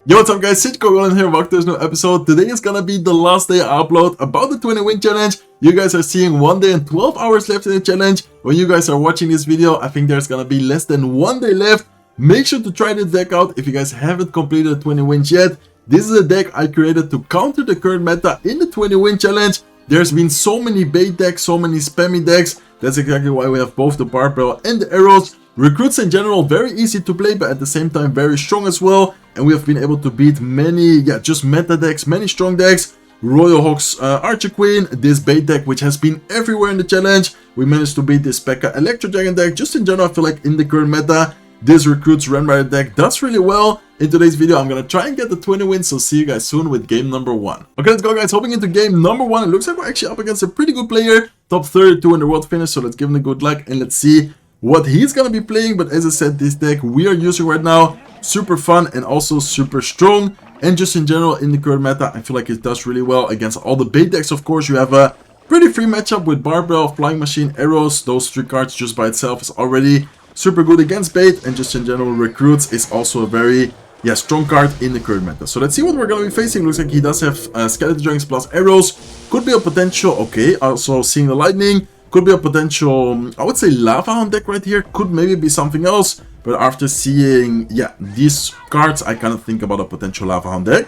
Yo, what's up guys, it's Goblin here, welcome to this new episode. Today is gonna be the last day I upload about the 20 win challenge. You guys are seeing 1 day and 12 hours left in the challenge. When you guys are watching this video, I think there's gonna be less than 1 day left. Make sure to try this deck out if you guys haven't completed the 20 wins yet. This is a deck I created to counter the current meta in the 20 win challenge. There's been so many bait decks, so many spammy decks. That's exactly why we have both the barbell and the arrows. Recruits in general, very easy to play, but at the same time very strong as well. And we have been able to beat many, just meta decks, many strong decks. Royal Hawks Archer Queen, this bait deck which has been everywhere in the challenge. We managed to beat this P.E.K.K.A Electro Dragon deck. Just in general, I feel like in the current meta, this Recruits Ren Rider deck does really well. In today's video, I'm gonna try and get the 20 wins, so see you guys soon with game number 1. Okay, let's go guys, hopping into game number 1. It looks like we're actually up against a pretty good player. Top 32 in the world finish, so let's give him a good luck and let's see what he's gonna be playing. But as I said, this deck we are using right now, super fun and also super strong. And just in general in the current meta, I feel like it does really well against all the bait decks. Of course, you have a pretty free matchup with barbell, flying machine, arrows. Those 3 cards just by itself is already super good against bait. And just in general, recruits is also a very strong card in the current meta. So let's see what we're gonna be facing. Looks like he does have skeleton dragons plus arrows. Could be a potential, okay, also seeing the lightning. Could be a potential, I would say, Lava Hound deck right here. Could maybe be something else. But after seeing, these cards, I kind of think about a potential Lava Hound deck.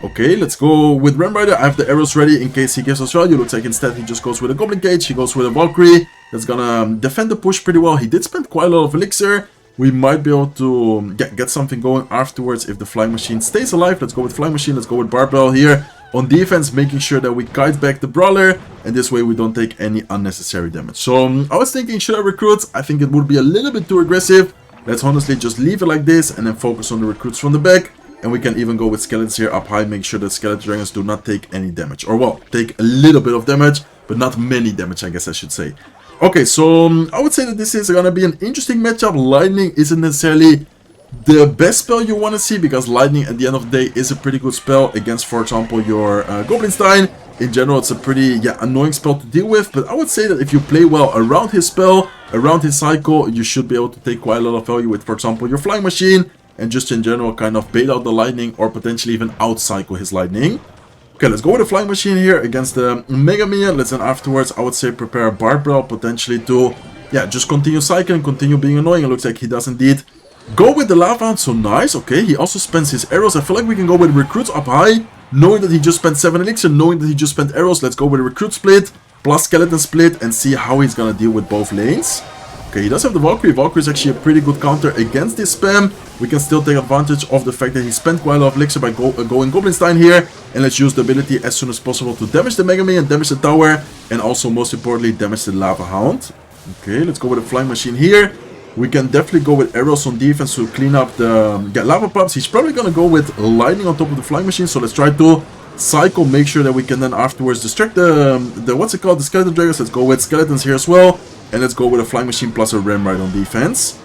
Okay, let's go with Ren Rider. I have the arrows ready in case he gives us value. Looks like instead he just goes with a Goblin Cage. He goes with a Valkyrie. That's gonna defend the push pretty well. He did spend quite a lot of elixir. We might be able to get something going afterwards if the Flying Machine stays alive. Let's go with Flying Machine. Let's go with Barbell here. On defense, making sure that we kite back the Brawler, and this way we don't take any unnecessary damage. So I was thinking, should I recruit? I think it would be a little bit too aggressive. Let's honestly just leave it like this and then focus on the recruits from the back. And we can even go with skeletons here up high, make sure that skeleton dragons do not take any damage. Or well, take a little bit of damage, but not many damage, I guess I should say. Okay, so I would say that this is going to be an interesting matchup. Lightning isn't necessarily the best spell you want to see, because lightning at the end of the day is a pretty good spell against, for example, your Goblinstein. In general, it's a pretty annoying spell to deal with, but I would say that if you play well around his spell, around his cycle, you should be able to take quite a lot of value with, for example, your Flying Machine, and just in general kind of bait out the lightning or potentially even out-cycle his lightning. Okay, let's go with a Flying Machine here against the Mega Minion. Let's then afterwards, I would say, prepare a Barbell potentially to, just continue cycling, continue being annoying. It looks like he does indeed go with the Lava Hound, so nice. Okay, he also spends his arrows. I feel like we can go with recruits up high, knowing that he just spent 7 elixir, knowing that he just spent arrows. Let's go with a recruit split plus skeleton split and see how he's gonna deal with both lanes. Okay, he does have the Valkyrie. Valkyrie is actually a pretty good counter against this spam. We can still take advantage of the fact that he spent quite a lot of elixir by going Goblinstein here. And let's use the ability as soon as possible to damage the Mega Minion, damage the tower, and also most importantly damage the Lava Hound. Okay, let's go with a Flying Machine here. We can definitely go with arrows on defense to clean up the lava pups. He's probably gonna go with lightning on top of the Flying Machine. So let's try to cycle, make sure that we can then afterwards distract the what's it called, the skeleton dragons. Let's go with skeletons here as well. And let's go with a Flying Machine plus a Ren Rider on defense.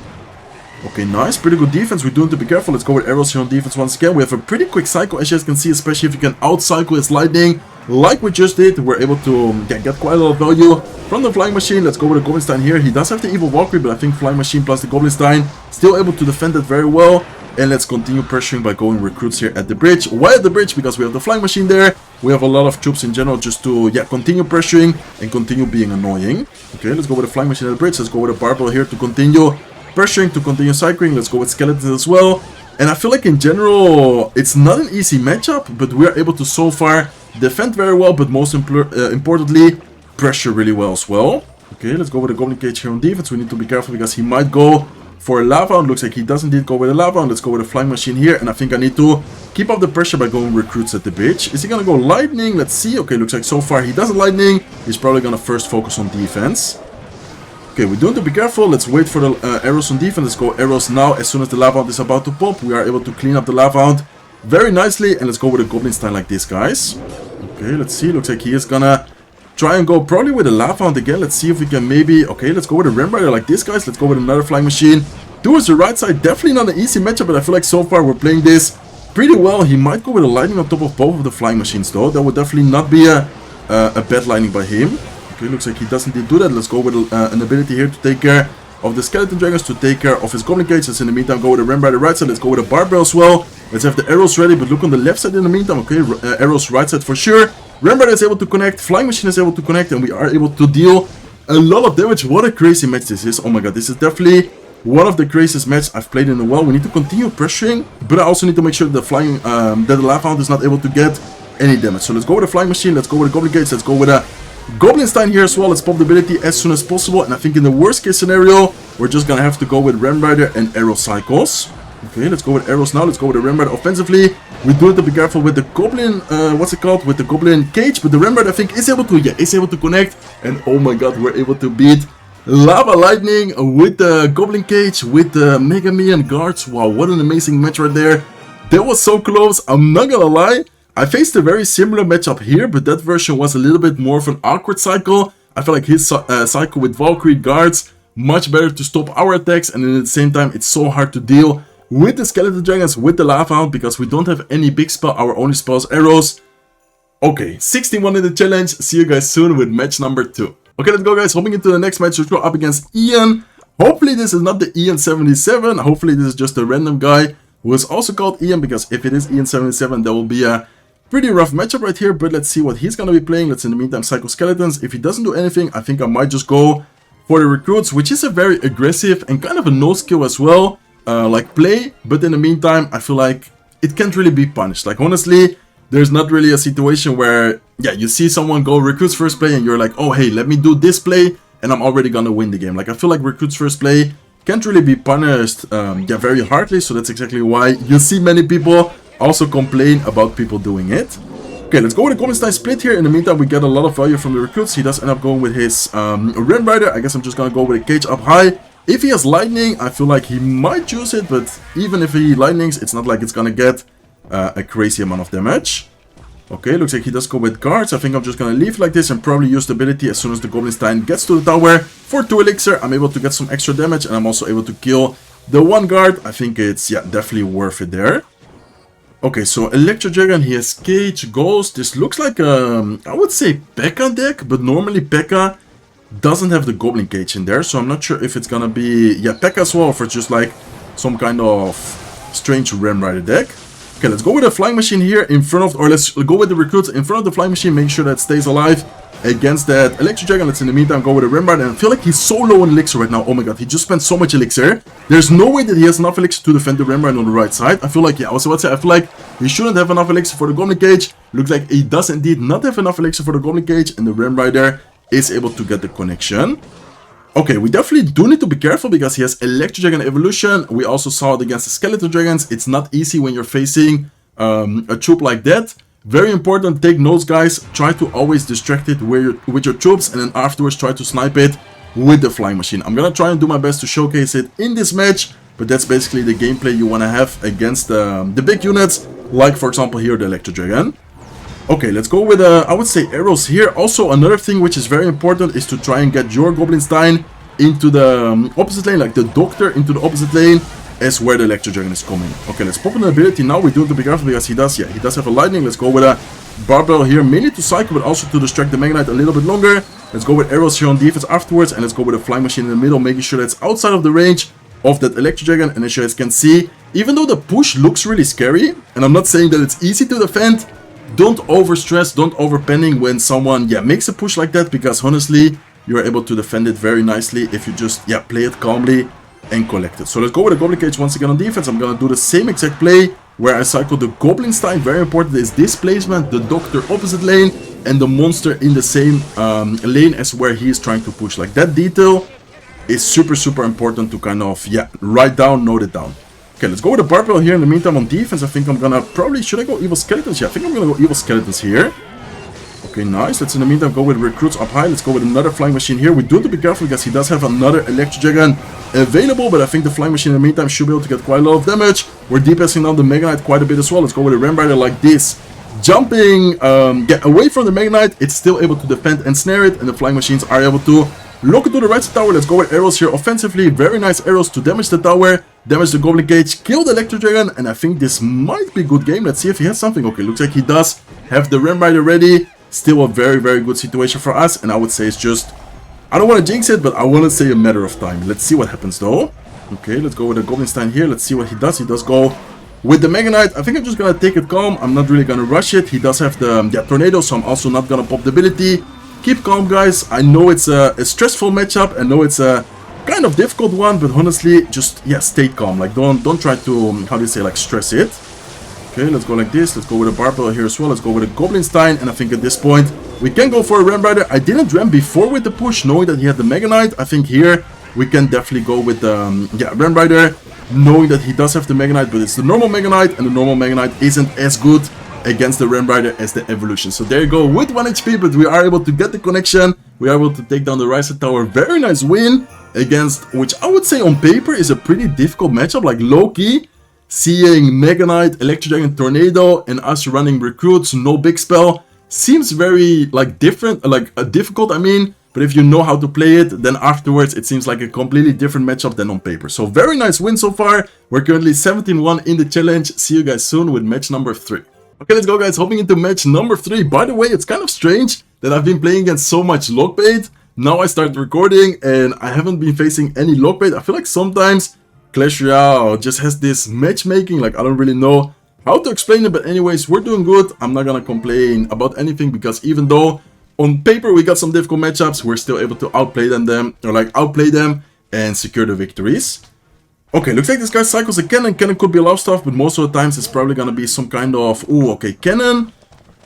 Okay, nice. Pretty good defense. We do have to be careful. Let's go with arrows here on defense once again. We have a pretty quick cycle, as you guys can see, especially if you can out-cycle his lightning like we just did. We're able to get quite a lot of value from the Flying Machine. Let's go with a Goblinstein here. He does have the Evil Valkyrie, but I think Flying Machine plus the Goblinstein still able to defend it very well. And let's continue pressuring by going recruits here at the bridge. Why at the bridge? Because we have the Flying Machine there. We have a lot of troops in general just to continue pressuring and continue being annoying. Okay, let's go with a Flying Machine at the bridge. Let's go with a Barbell here to continue pressuring, to continue cycling. Let's go with skeletons as well. And I feel like in general, it's not an easy matchup, but we are able to so far defend very well, but most importantly, pressure really well as well. Okay, let's go with a Goblin Cage here on defense. We need to be careful because he might go for a Lava Hound. Looks like he does indeed go with a Lava Hound. Let's go with a Flying Machine here, and I think I need to keep up the pressure by going recruits at the bridge. Is he gonna go lightning? Let's see. Okay, looks like so far he doesn't lightning. He's probably gonna first focus on defense. Okay, we do have to be careful. Let's wait for the arrows on defense. Let's go arrows now. As soon as the Lava Hound is about to pop, we are able to clean up the Lava Hound very nicely. And let's go with a Goblinstein like this, guys. Okay, let's see. Looks like he is gonna try and go probably with a Lava Hound again. Let's see if we can maybe... Okay, let's go with a Ren Rider like this, guys. Let's go with another Flying Machine towards the right side. Definitely not an easy matchup, but I feel like so far we're playing this pretty well. He might go with a lightning on top of both of the Flying Machines, though. That would definitely not be a bad lightning by him. Okay, looks like he doesn't indeed do that. Let's go with an ability here to take care of the skeleton dragons, to take care of his Goblin Cages. In the meantime, go with a Ren Rider right side. Let's go with a Barbell as well. Let's have the arrows ready, but look on the left side in the meantime. Okay, arrows right side for sure. Remember, is able to connect, Flying Machine is able to connect, and we are able to deal a lot of damage. What a crazy match this is. Oh my god, this is definitely one of the craziest matches I've played in a while. We need to continue pressuring, but I also need to make sure that the Lava Hound is not able to get any damage. So let's go with a Flying Machine, let's go with a Goblin Cage, let's go with a Goblin Stein here as well. Let's pop the ability as soon as possible, and I think in the worst case scenario, we're just gonna have to go with Ram Rider and Arrow Cycles. Okay, let's go with arrows now. Let's go with the Ram Rider offensively. We do have to be careful with the Goblin, what's it called? With the Goblin Cage, but the Ram Rider I think is able to connect, and oh my god, we're able to beat Lava Lightning with the Goblin Cage, with the Mega Million Guards. Wow, what an amazing match right there. That was so close, I'm not gonna lie. I faced a very similar matchup here, but that version was a little bit more of an awkward cycle. I feel like his cycle with Valkyrie Guards, much better to stop our attacks, and at the same time, it's so hard to deal with the Skeleton Dragons, with the Lava Hound, because we don't have any big spell, our only spell is arrows. Okay, 61 in the challenge, see you guys soon with match number 2. Okay, let's go guys, hopping into the next match, let's go up against Ian. Hopefully this is not the Ian77, hopefully this is just a random guy who is also called Ian, because if it is Ian77, that will be a pretty rough matchup right here, but let's see what he's gonna be playing. Let's in the meantime cycle Skeletons. If he doesn't do anything, I think I might just go for the Recruits, which is a very aggressive and kind of a no skill as well. Like play, but in the meantime I feel like it can't really be punished. Like honestly, there's not really a situation where yeah, you see someone go Recruits first play and you're like, oh hey, let me do this play and I'm already gonna win the game. Like I feel like Recruits first play can't really be punished yeah, very hardly, so that's exactly why you see many people also complain about people doing it. Okay, let's go with a Goblin Stein split here. In the meantime, we get a lot of value from the Recruits. He does end up going with his Ram Rider. I guess I'm just gonna go with a Cage up high. If he has Lightning, I feel like he might use it, but even if he Lightnings, it's not like it's gonna get a crazy amount of damage. Okay, looks like he does go with Guards. I think I'm just gonna leave like this and probably use the ability as soon as the Goblin Stein gets to the tower. For 2 elixir, I'm able to get some extra damage, and I'm also able to kill the 1 guard. I think it's, yeah, definitely worth it there. Okay, so Electro Dragon, he has Cage, Ghost. This looks like, I would say P.E.K.K.A deck, but normally P.E.K.K.A doesn't have the Goblin Cage in there, so I'm not sure if it's gonna be, yeah, P.E.K.K.A as well, or if it's just like some kind of strange Ram Rider deck. Okay, let's go with a Flying Machine here in front of, or let's go with the Recruits in front of the Flying Machine, make sure that stays alive against that Electro Dragon. Let's in the meantime go with a Ram Rider, and I feel like he's so low on elixir right now. Oh my god, he just spent so much elixir. There's no way that he has enough elixir to defend the Ram Rider on the right side. I feel like, yeah, I was about to say, I feel like he shouldn't have enough elixir for the Goblin Cage. Looks like he does indeed not have enough elixir for the Goblin Cage, and the Ram Rider is able to get the connection. Okay, we definitely do need to be careful because he has Electro Dragon Evolution. We also saw it against the Skeleton Dragons. It's not easy when you're facing a troop like that. Very important, take notes guys. Try to always distract it with your troops, and then afterwards try to snipe it with the Flying Machine. I'm gonna try and do my best to showcase it in this match, but that's basically the gameplay you want to have against the big units, like for example here the Electro Dragon. Okay, let's go with, I would say, arrows here. Also, another thing which is very important is to try and get your Goblin Stein into the opposite lane, like the Doctor into the opposite lane, as where the Electro Dragon is coming. Okay, let's pop an ability now. We do have to be careful because he does have a Lightning. Let's go with a Barbell here, mainly to cycle, but also to distract the Mega Knight a little bit longer. Let's go with arrows here on defense afterwards, and let's go with a Flying Machine in the middle, making sure that's outside of the range of that Electro Dragon. And as you guys can see, even though the push looks really scary, and I'm not saying that it's easy to defend, don't overstress, don't overpanic when someone, yeah, makes a push like that, because honestly, you're able to defend it very nicely if you just, yeah, play it calmly and collect it. So let's go with a Goblin Cage once again on defense. I'm gonna do the same exact play where I cycle the Goblin Stein. Very important is this placement, the Doctor opposite lane, and the monster in the same lane as where he is trying to push. Like that detail is super important to kind of, yeah, write down, note it down. Okay, let's go with a Barbell here in the meantime on defense. I think I'm gonna probably, should I go Evil Skeletons? Yeah, I think I'm gonna go Evil Skeletons here. Okay, nice. Let's in the meantime go with Recruits up high. Let's go with another Flying Machine here. We do have to be careful because he does have another Electro Dragon available, but I think the Flying Machine in the meantime should be able to get quite a lot of damage. We're DPSing down the Mega Knight quite a bit as well. Let's go with a Ram Rider like this. Jumping get away from the Mega Knight, it's still able to defend and snare it, and the Flying Machines are able to look into the right side tower. Let's go with arrows here offensively. Very nice arrows to damage the tower, damage the Goblin Cage, kill the Electro Dragon, and I think this might be a good game. Let's see if he has something. Okay, looks like he does have the Ram Rider ready. Still a very good situation for us, and I would say it's just, I don't want to jinx it, but I want to say a matter of time. Let's see what happens though. Okay, let's go with a Goblin Stein here. Let's see what he does. He does go With the Mega Knight, I think I'm just gonna take it calm. I'm not really gonna rush it. He does have the Tornado, so I'm also not gonna pop the ability. Keep calm, guys. I know it's a stressful matchup. I know it's a kind of difficult one, but honestly, just, yeah, stay calm. Like, don't try to, how do you say, like, stress it. Okay, let's go like this. Let's go with a Barbell here as well. Let's go with a Goblin Stein, and I think at this point, we can go for a Ram Rider. I didn't ram before with the push, knowing that he had the Mega Knight. I think here, we can definitely go with the, yeah, Ram Rider, knowing that he does have the Mega Knight, but it's the normal Mega Knight, and the normal Mega Knight isn't as good against the Ram Rider as the Evolution. So there you go, with 1 HP, but we are able to get the connection. We are able to take down the Rising Tower. Very nice win against, which I would say on paper is a pretty difficult matchup. Like, low-key, seeing Mega Knight, Electro Giant, Tornado, and us running recruits, no big spell, seems very, like, different, like, difficult, I mean. But if you know how to play it, then afterwards it seems like a completely different matchup than on paper. So very nice win so far. We're currently 17-1 in the challenge. See you guys soon with match number 3. Okay, let's go, guys. Hopping into match number 3. By the way, it's kind of strange that I've been playing against so much lockbait. Now I start recording and I haven't been facing any lockbait. I feel like sometimes Clash Royale just has this matchmaking. Like, I don't really know how to explain it. But anyways, we're doing good. I'm not gonna complain about anything because even though on paper we got some difficult matchups, we're still able to outplay them and secure the victories. Okay, looks like this guy cycles a cannon. Cannon could be a lot of stuff, but most of the times it's probably gonna be some kind of, ooh, okay, cannon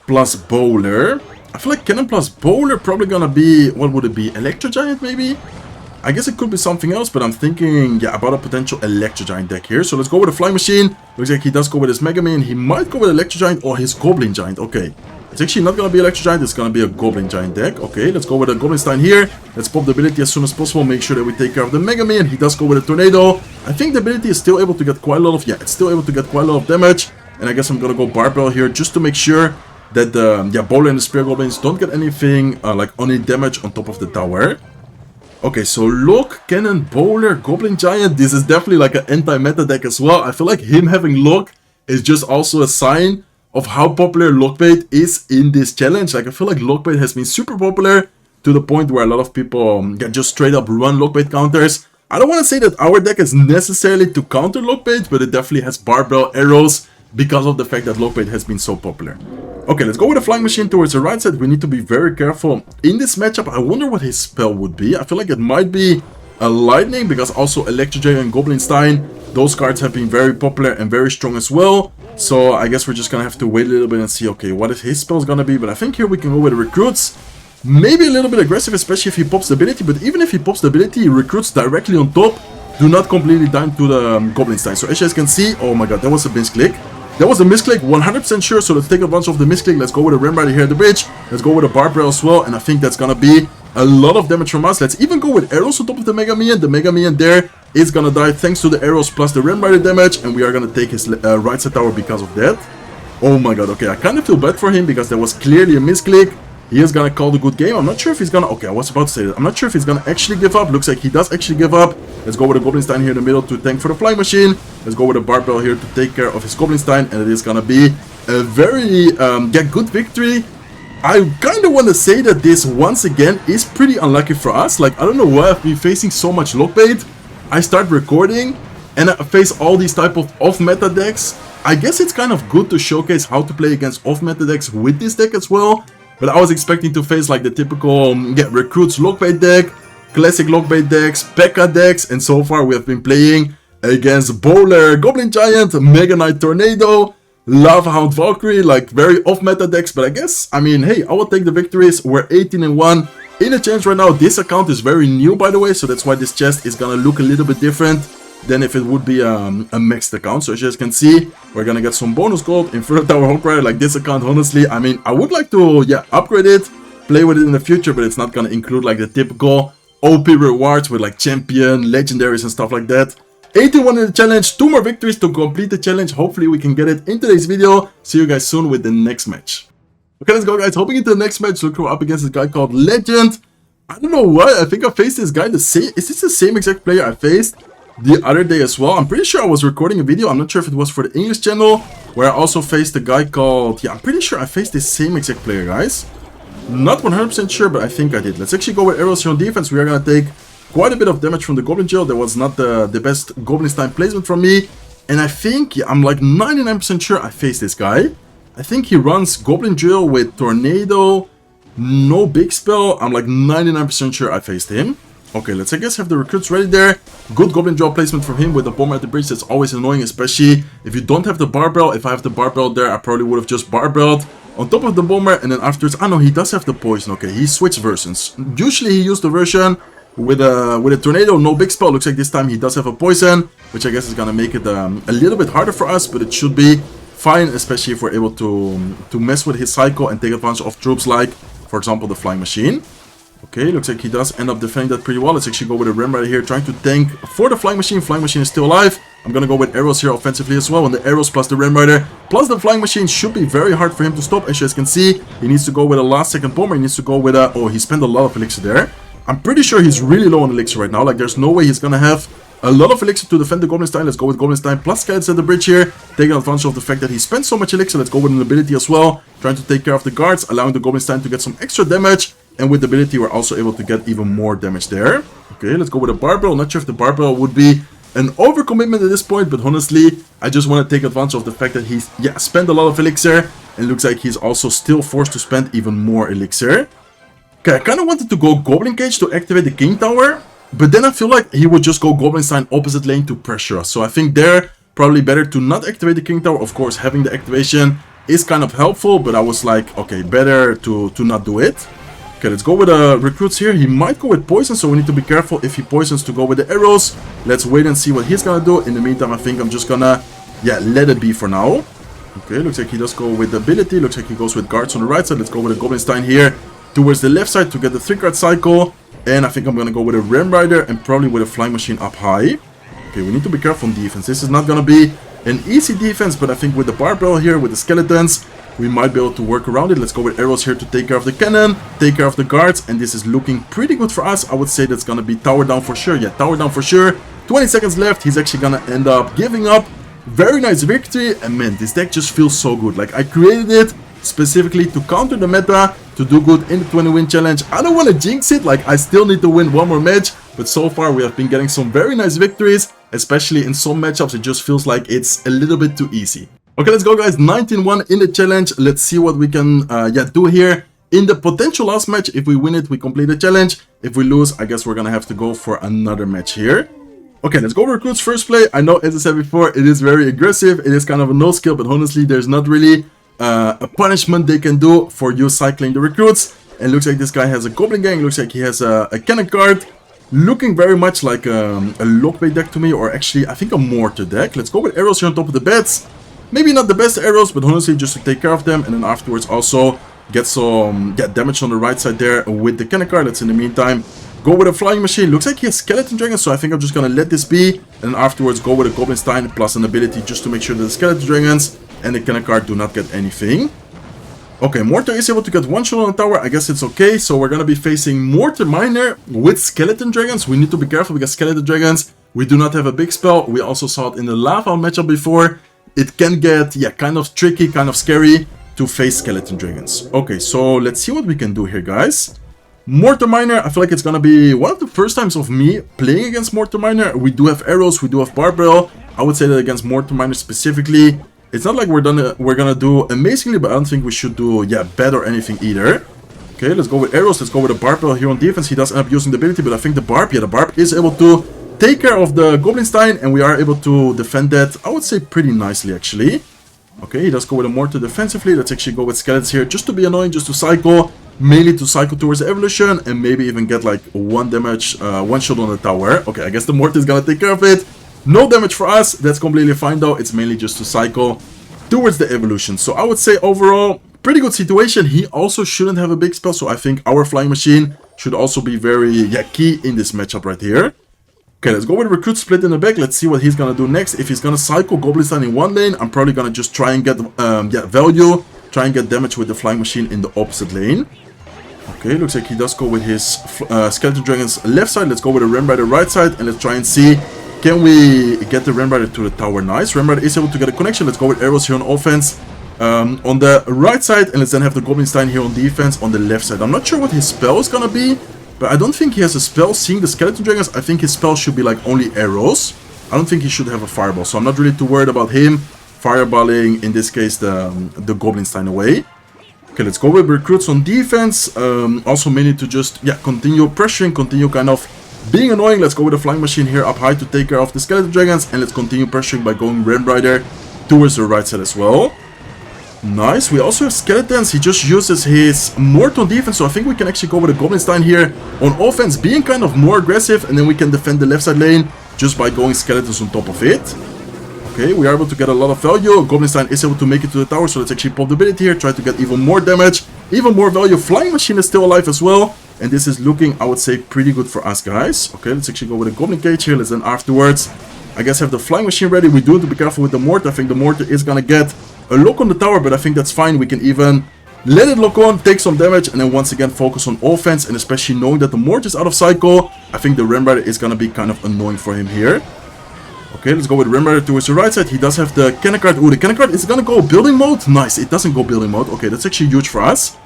plus bowler. I feel like cannon plus bowler probably gonna be, what would it be, Electro Giant maybe? I guess it could be something else, but I'm thinking, yeah, about a potential Electro Giant deck here. So let's go with a Flying Machine. Looks like he does go with his Mega Man. He might go with Electro Giant or his Goblin Giant. Okay, it's actually not gonna be Electro Giant, it's gonna be a Goblin Giant deck. Okay, let's go with a Goblin Stein here. Let's pop the ability as soon as possible. Make sure that we take care of the Mega Man. He does go with a Tornado. I think the ability is still able to get quite a lot of, yeah, it's still able to get quite a lot of damage. And I guess I'm gonna go Barbell here just to make sure that the, yeah, Bowler and the Spear Goblins don't get anything, like any damage on top of the tower. Okay, so Lock, Cannon, Bowler, Goblin Giant. This is definitely like an anti-meta deck as well. I feel like him having Lock is just also a sign of how popular Lockbait is in this challenge. Like, I feel like Lockbait has been super popular to the point where a lot of people just straight up run Lockbait counters. I don't want to say that our deck is necessarily to counter Lockbait, but it definitely has Barbell arrows because of the fact that Lockbait has been so popular. Okay, let's go with a Flying Machine towards the right side. We need to be very careful in this matchup. I wonder what his spell would be. I feel like it might be a Lightning, because also Electro Giant and Goblin Stein, those cards have been very popular and very strong as well. So I guess we're just gonna have to wait a little bit and see, okay, what is his spell's gonna be. But I think here we can go with the Recruits. Maybe a little bit aggressive, especially if he pops the ability. But even if he pops the ability, Recruits directly on top do not completely die to the Goblin Stein. So as you guys can see, oh my god, that was a misclick. That was a misclick, 100% sure. So let's take advantage of the misclick. Let's go with a Ram Rider here at the bridge. Let's go with a Barbell as well. And I think that's gonna be a lot of damage from us. Let's even go with arrows on top of the Mega Man. The Mega Man there is gonna die thanks to the arrows plus the Ram Rider damage. And we are gonna take his right side tower because of that. Oh my god, okay, I kind of feel bad for him because that was clearly a misclick. He is gonna call the good game. I'm not sure if he's gonna... Okay, I was about to say that. I'm not sure if he's gonna actually give up. Looks like he does actually give up. Let's go with a Goblin Stein here in the middle to tank for the Flying Machine. Let's go with a Barbell here to take care of his Goblin Stein. And it is gonna be a very good victory. I kind of want to say that this, once again, is pretty unlucky for us. Like, I don't know why I've been facing so much Lockbait. I start recording and I face all these type of off-meta decks. I guess it's kind of good to showcase how to play against off-meta decks with this deck as well. But I was expecting to face like the typical Recruits Lockbait deck, classic Lockbait decks, P.E.K.K.A decks, and so far we have been playing against Bowler, Goblin Giant, Mega Knight Tornado, Lava Hound Valkyrie, like very off-meta decks. But I guess, I mean, hey, I will take the victories. We're 18-1 in the challenge right now. This account is very new, by the way, so that's why this chest is gonna look a little bit different than if it would be a maxed account. So as you guys can see, we're gonna get some bonus gold, Inferno Tower Hulk Rider. Like, this account, honestly, I mean, I would like to, yeah, upgrade it, play with it in the future, but it's not gonna include like the typical OP rewards with like champion, legendaries and stuff like that. 81 in the challenge, 2 more victories to complete the challenge. Hopefully we can get it in today's video. See you guys soon with the next match. Okay, let's go, guys. Hopping into the next match, we'll go up against this guy called Legend. I don't know why, I think I faced this guy the same. Is this the same exact player I faced the other day as well? I'm pretty sure I was recording a video. I'm not sure if it was for the English channel, where I also faced a guy called... Yeah, I'm pretty sure I faced the same exact player, guys. Not 100% sure, but I think I did. Let's actually go with arrows here on defense. We are going to take quite a bit of damage from the Goblin Jail. That was not the best Goblin Stein placement from me. And I think, yeah, I'm like 99% sure I face this guy. I think he runs Goblin Drill with Tornado, no big spell. I'm like 99% sure I faced him. Okay, let's I guess have the recruits ready there. Good Goblin Drill placement from him with the bomber at the bridge. That's always annoying, especially if you don't have the barbell. If I have the barbell there, I probably would have just barbelled on top of the bomber, and then afterwards, no, he does have the poison. Okay, he switched versions. Usually he used the version with a tornado, no big spell. Looks like this time he does have a poison, which I guess is gonna make it a little bit harder for us, but it should be fine, especially if we're able to mess with his cycle and take advantage of troops like, for example, the flying machine. Okay, looks like he does end up defending that pretty well. Let's actually go with a Ram right here, trying to tank for the flying machine. Flying machine is still alive. I'm gonna go with arrows here offensively as well, and the arrows plus the Ram Rider plus the flying machine should be very hard for him to stop. As you guys can see, he needs to go with a last second bomber. He needs to go with a... Oh, he spent a lot of elixir there. I'm pretty sure he's really low on elixir right now. Like, there's no way he's gonna have a lot of elixir to defend the Goblin Stein. Let's go with Goblin Stein plus skeletons at the bridge here, taking advantage of the fact that he spent so much elixir. Let's go with an ability as well, trying to take care of the guards, allowing the Goblin Stein to get some extra damage. And with the ability, we're also able to get even more damage there. Okay, let's go with a barbell. Not sure if the barbell would be an overcommitment at this point, but honestly, I just want to take advantage of the fact that he's, yeah, spent a lot of elixir. And it looks like he's also still forced to spend even more elixir. Okay, I kind of wanted to go Goblin Cage to activate the King Tower, but then I feel like he would just go Goblin Stein opposite lane to pressure us. So I think there, probably better to not activate the King Tower. Of course, having the activation is kind of helpful, but I was like, okay, better to not do it. Okay, let's go with the recruits here. He might go with poison, so we need to be careful if he poisons to go with the arrows. Let's wait and see what he's gonna do. In the meantime, I think I'm just gonna, yeah, let it be for now. Okay, looks like he does go with the ability. Looks like he goes with guards on the right side. Let's go with a Goblin Stein here towards the left side to get the 3-card cycle. And I think I'm gonna go with a Ram Rider and probably with a flying machine up high. Okay, we need to be careful on defense. This is not gonna be an easy defense, but I think with the barbell here, with the skeletons, we might be able to work around it. Let's go with arrows here to take care of the cannon, take care of the guards, and this is looking pretty good for us. I would say that's gonna be tower down for sure. Yeah, tower down for sure. 20 seconds left. He's actually gonna end up giving up. Very nice victory, and man, this deck just feels so good. Like, I created it specifically to counter the meta, to do good in the 20-win challenge. I don't want to jinx it. Like, I still need to win one more match, but so far we have been getting some very nice victories, especially in some matchups. It just feels like it's a little bit too easy. Okay, let's go, guys. 19-1 in the challenge. Let's see what we can do here in the potential last match. If we win it, we complete the challenge. If we lose, I guess we're gonna have to go for another match here. Okay, let's go recruits first play. I know, as I said before, it is very aggressive. It is kind of a no skill, but honestly, there's not really a punishment they can do for you cycling the recruits. And looks like this guy has a Goblin Gang. Looks like he has a cannon card. Looking very much like a lockbait deck to me, or actually, I think a Mortar deck. Let's go with arrows here on top of the beds. Maybe not the best arrows, but honestly, just to take care of them. And then afterwards also get some damage on the right side there with the cannon card. Let's, in the meantime, go with a flying machine. Looks like he has skeleton dragons, so I think I'm just gonna let this be. And then afterwards go with a Goblin Stein plus an ability just to make sure that the skeleton dragons and the cannon card do not get anything. Okay, Mortar is able to get one shot on the tower. I guess it's okay. So we're gonna be facing Mortar Miner with skeleton dragons. We need to be careful because skeleton dragons, we do not have a big spell. We also saw it in the Lava matchup before. It can get, yeah, kind of tricky, kind of scary to face skeleton dragons. Okay, so let's see what we can do here, guys. Mortar Miner, I feel like it's gonna be one of the first times of me playing against Mortar Miner. We do have arrows, we do have barbell. I would say that against Mortar Miner specifically, it's not like we're gonna do amazingly, but I don't think we should do, yeah, bad or anything either. Okay, let's go with arrows. Let's go with a barbell here on defense. He does end up using the ability, but I think the barb is able to take care of the Goblin Stein, and we are able to defend that, I would say, pretty nicely, actually. Okay, he does go with a Mortar defensively. Let's actually go with skeletons here, just to be annoying, just to cycle, mainly to cycle towards the evolution, and maybe even get like one shot on the tower. Okay, I guess the Mortar is gonna take care of it. No damage for us. That's completely fine, though. It's mainly just to cycle towards the evolution. So I would say overall, pretty good situation. He also shouldn't have a big spell, so I think our flying machine should also be very, yeah, key in this matchup right here. Okay, let's go with recruit split in the back. Let's see what he's gonna do next. If he's gonna cycle Goblin Stein in one lane, I'm probably gonna just try and get value, try and get damage with the flying machine in the opposite lane. Okay, looks like he does go with his skeleton dragons left side. Let's go with a Ram Rider right side, and let's try and see, can we get the Ram Rider to the tower? Nice. Ram Rider is able to get a connection. Let's go with arrows here on offense on the right side, and let's then have the Goblin Stein here on defense on the left side. I'm not sure what his spell is gonna be, but I don't think he has a spell. Seeing the skeleton dragons, I think his spell should be like only arrows. I don't think he should have a fireball, so I'm not really too worried about him fireballing, in this case, the Goblin Stein away. Okay, let's go with recruits on defense. Also mainly to just, yeah, continue pressuring, continue kind of being annoying. Let's go with the flying machine here up high to take care of the skeleton dragons, and let's continue pressuring by going Ram Rider towards the right side as well. Nice. We also have skeletons. He just uses his Mortar on defense, so I think we can actually go with a Goblin Stein here on offense, being kind of more aggressive, and then we can defend the left side lane just by going skeletons on top of it. Okay, we are able to get a lot of value. Goblin Stein is able to make it to the tower, so let's actually pop the ability here, try to get even more damage, even more value. Flying machine is still alive as well, and this is looking, I would say, pretty good for us, guys. Okay, let's actually go with a Goblin Cage here. Let's then afterwards, I guess, have the flying machine ready. We do have to be careful with the Mortar. I think the Mortar is gonna get a lock on the tower, but I think that's fine. We can even let it lock on, take some damage, and then once again focus on offense, and especially knowing that the Mortar is out of cycle, I think the Ram Rider is gonna be kind of annoying for him here. Okay, let's go with Ram Rider towards the right side. He does have the cannon card. Ooh, the cannon card is gonna go building mode. Nice, it doesn't go building mode. Okay, that's actually huge for us.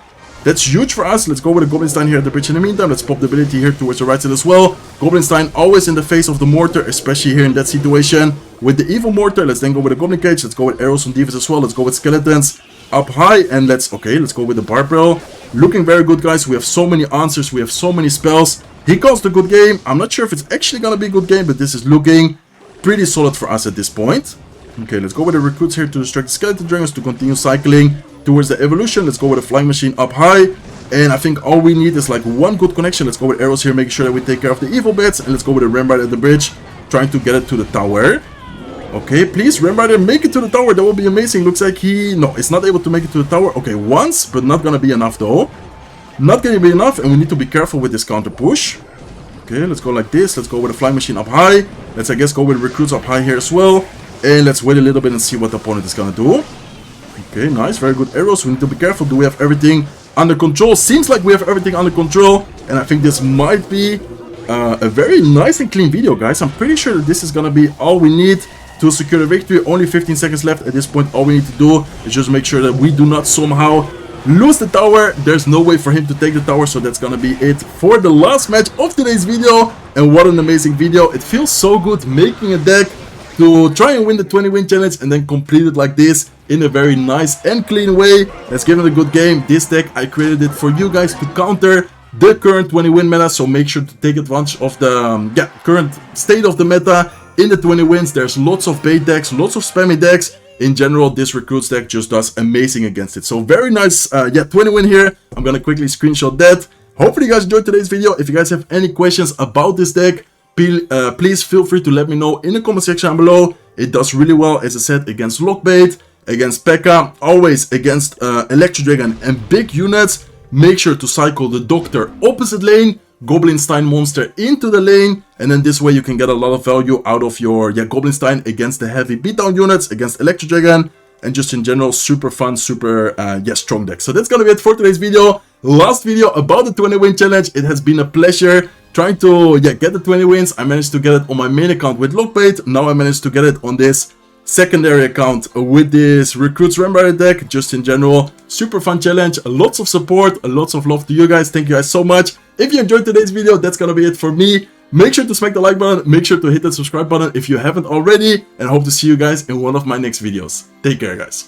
That's huge for us. Let's go with a Goblin Stein here at the bridge in the meantime. Let's pop the ability here towards the right side as well. Goblin Stein always in the face of the Mortar, especially here in that situation. With the evil Mortar, let's then go with a Goblin Cage. Let's go with arrows on defense as well. Let's go with skeletons up high. And let's go with the Barbell. Looking very good, guys. We have so many answers. We have so many spells. He calls the good game. I'm not sure if it's actually gonna be a good game, but this is looking pretty solid for us at this point. Okay, let's go with the recruits here to distract the skeleton dragons to continue cycling towards the evolution. Let's go with a flying machine up high, and I think all we need is like one good connection. Let's go with arrows here, making sure that we take care of the evil bits, and let's go with a Ram Rider at the bridge, trying to get it to the tower. Okay, please, Ram Rider, make it to the tower. That will be amazing. Looks like no, it's not able to make it to the tower. Okay, once, but not gonna be enough though. Not gonna be enough, and we need to be careful with this counter push. Okay, let's go like this. Let's go with a flying machine up high. Let's, I guess, go with recruits up high here as well. And let's wait a little bit and see what the opponent is gonna do. Okay, nice. Very good arrows. We need to be careful. Do we have everything under control? Seems like we have everything under control. And I think this might be a very nice and clean video, guys. I'm pretty sure that this is gonna be all we need to secure the victory. Only 15 seconds left at this point. All we need to do is just make sure that we do not somehow lose the tower. There's no way for him to take the tower, so that's gonna be it for the last match of today's video. And what an amazing video. It feels so good making a deck to try and win the 20 win challenge and then complete it like this in a very nice and clean way. Let's give it a good game. This deck, I created it for you guys to counter the current 20 win meta, so make sure to take advantage of the current state of the meta in the 20 wins. There's lots of bait decks, lots of spammy decks. In general, this recruits deck just does amazing against it. So very nice, 20 win here. I'm gonna quickly screenshot that. Hopefully you guys enjoyed today's video. If you guys have any questions about this deck, please feel free to let me know in the comment section below. It does really well, as I said, against Lockbait, against P.E.K.K.A, always against Electro Dragon and big units. Make sure to cycle the Doctor opposite lane, Goblin Stein monster into the lane, and then this way you can get a lot of value out of your Goblin Stein against the heavy beatdown units, against Electro Dragon, and just in general, super fun, super strong deck. So that's gonna be it for today's video. Last video about the 20 win challenge. It has been a pleasure trying to get the 20 wins. I managed to get it on my main account with Lockbait. Now I managed to get it on this secondary account with this Recruits Ram Rider deck. Just in general, super fun challenge. Lots of support, lots of love to you guys. Thank you guys so much. If you enjoyed today's video, that's gonna be it for me. Make sure to smack the like button. Make sure to hit that subscribe button if you haven't already. And I hope to see you guys in one of my next videos. Take care, guys.